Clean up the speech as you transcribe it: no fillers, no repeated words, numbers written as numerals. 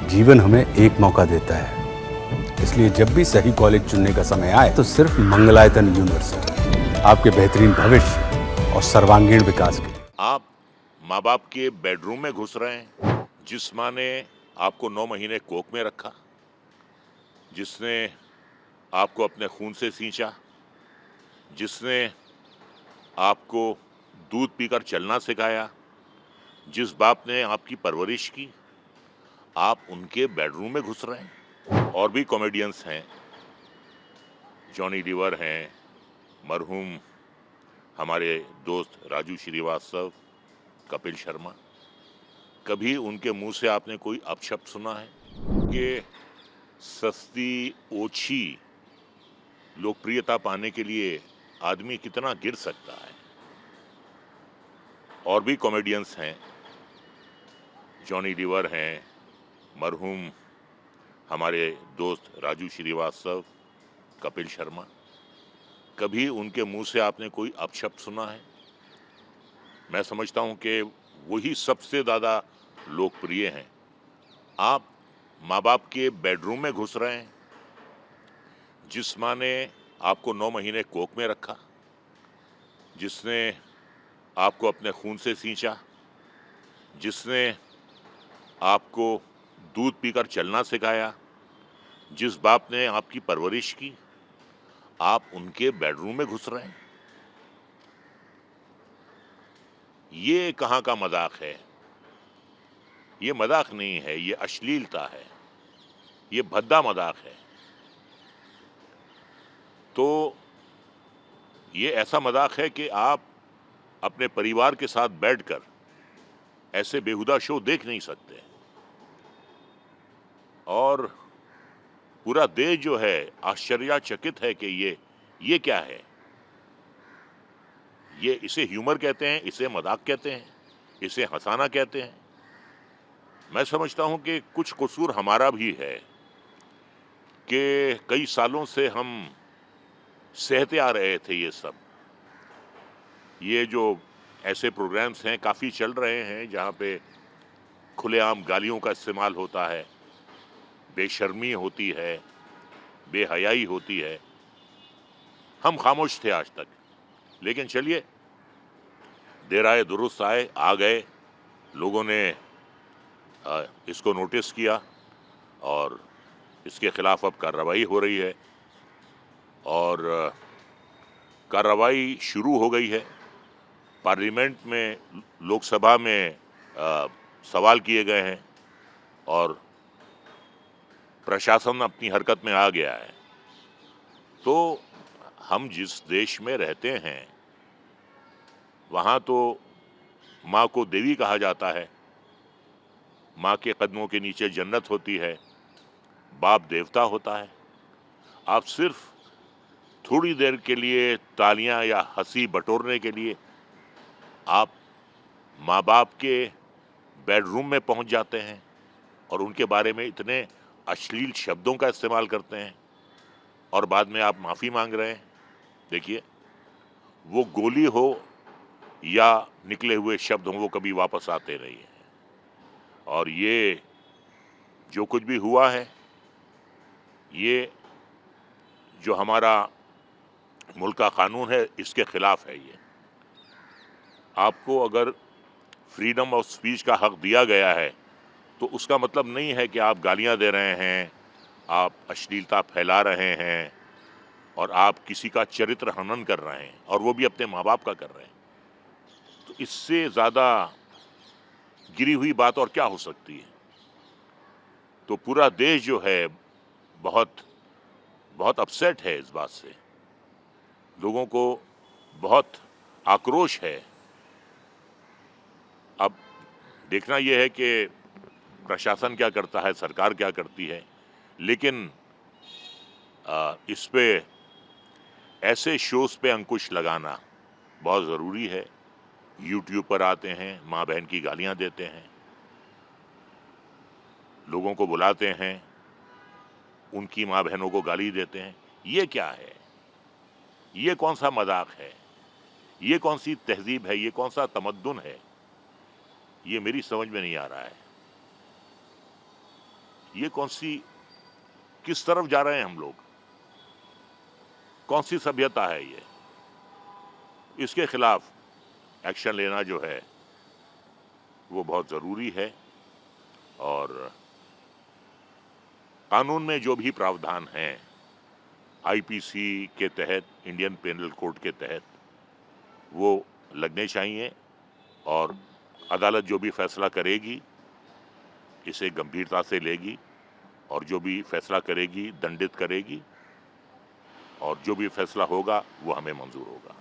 जीवन हमें एक मौका देता है, इसलिए जब भी सही कॉलेज चुनने का समय आए तो सिर्फ मंगलायतन यूनिवर्सिटी आपके बेहतरीन भविष्य और सर्वांगीण विकास के लिए। आप माँ बाप के बेडरूम में घुस रहे हैं, जिस माँ ने आपको 9 महीने कोख में रखा, जिसने आपको अपने खून से सींचा, जिसने आपको दूध पीकर चलना सिखाया, जिस बाप ने आपकी परवरिश की, आप उनके बेडरूम में घुस रहे हैं। और भी कॉमेडियंस हैं, जॉनी लीवर हैं, मरहूम हमारे दोस्त राजू श्रीवास्तव, कपिल शर्मा। कभी उनके मुंह से आपने कोई अपशब्द सुना है कि सस्ती ओछी लोकप्रियता पाने के लिए आदमी कितना गिर सकता है? और भी कॉमेडियंस हैं, जॉनी लीवर हैं, मरहूम हमारे दोस्त राजू श्रीवास्तव, कपिल शर्मा। कभी उनके मुंह से आपने कोई अपशब्द सुना है? मैं समझता हूं कि वही सबसे ज़्यादा लोकप्रिय हैं। आप माँ बाप के बेडरूम में घुस रहे हैं, जिस माँ ने आपको 9 महीने कोख में रखा, जिसने आपको अपने खून से सींचा, जिसने आपको दूध पीकर चलना सिखाया, जिस बाप ने आपकी परवरिश की, आप उनके बेडरूम में घुस रहे हैं। ये कहाँ का मजाक है? ये मजाक नहीं है, ये अश्लीलता है, ये भद्दा मजाक है। तो ये ऐसा मजाक है कि आप अपने परिवार के साथ बैठकर ऐसे बेहुदा शो देख नहीं सकते। और पूरा देश जो है आश्चर्यचकित है कि ये क्या है? ये इसे ह्यूमर कहते हैं, इसे मजाक कहते हैं, इसे हंसाना कहते हैं। मैं समझता हूं कि कुछ कसूर हमारा भी है कि कई सालों से हम सहते आ रहे थे ये सब। ये जो ऐसे प्रोग्राम्स हैं काफ़ी चल रहे हैं जहाँ पे खुलेआम गालियों का इस्तेमाल होता है, बेशर्मी होती है, बेहयाई होती है। हम खामोश थे आज तक, लेकिन चलिए, देर आए दुरुस्त आए, आ गए। लोगों ने इसको नोटिस किया और इसके खिलाफ अब कार्रवाई हो रही है और कार्रवाई शुरू हो गई है। पार्लियामेंट में, लोकसभा में सवाल किए गए हैं और प्रशासन अपनी हरकत में आ गया है। तो हम जिस देश में रहते हैं वहाँ तो माँ को देवी कहा जाता है, माँ के कदमों के नीचे जन्नत होती है, बाप देवता होता है। आप सिर्फ थोड़ी देर के लिए तालियां या हंसी बटोरने के लिए आप माँ बाप के बेडरूम में पहुंच जाते हैं और उनके बारे में इतने अश्लील शब्दों का इस्तेमाल करते हैं और बाद में आप माफ़ी मांग रहे हैं। देखिए, वो गोली हो या निकले हुए शब्द हों, वो कभी वापस आते नहीं हैं। और ये जो कुछ भी हुआ है, ये जो हमारा मुल्क का कानून है, इसके खिलाफ है। ये आपको अगर फ्रीडम ऑफ स्पीच का हक दिया गया है तो उसका मतलब नहीं है कि आप गालियां दे रहे हैं, आप अश्लीलता फैला रहे हैं और आप किसी का चरित्र हनन कर रहे हैं, और वो भी अपने माँ बाप का कर रहे हैं। तो इससे ज़्यादा गिरी हुई बात और क्या हो सकती है? तो पूरा देश जो है बहुत बहुत अपसेट है इस बात से। लोगों को बहुत आक्रोश है। अब देखना यह है कि प्रशासन क्या करता है, सरकार क्या करती है, लेकिन इस पे ऐसे शोज़ पे अंकुश लगाना बहुत ज़रूरी है। यूट्यूब पर आते हैं, माँ बहन की गालियाँ देते हैं, लोगों को बुलाते हैं, उनकी माँ बहनों को गाली देते हैं। ये क्या है? ये कौन सा मजाक है? ये कौन सी तहजीब है? ये कौन सा तमद्दुन है? ये मेरी समझ में नहीं आ रहा है। ये किस तरफ जा रहे हैं हम लोग? कौन सी सभ्यता है ये? इसके खिलाफ एक्शन लेना जो है वो बहुत ज़रूरी है। और कानून में जो भी प्रावधान हैं आईपीसी के तहत, इंडियन पेनल कोड के तहत, वो लगने चाहिए। और अदालत जो भी फैसला करेगी इसे गंभीरता से लेगी और जो भी फैसला करेगी दंडित करेगी, और जो भी फैसला होगा वो हमें मंजूर होगा।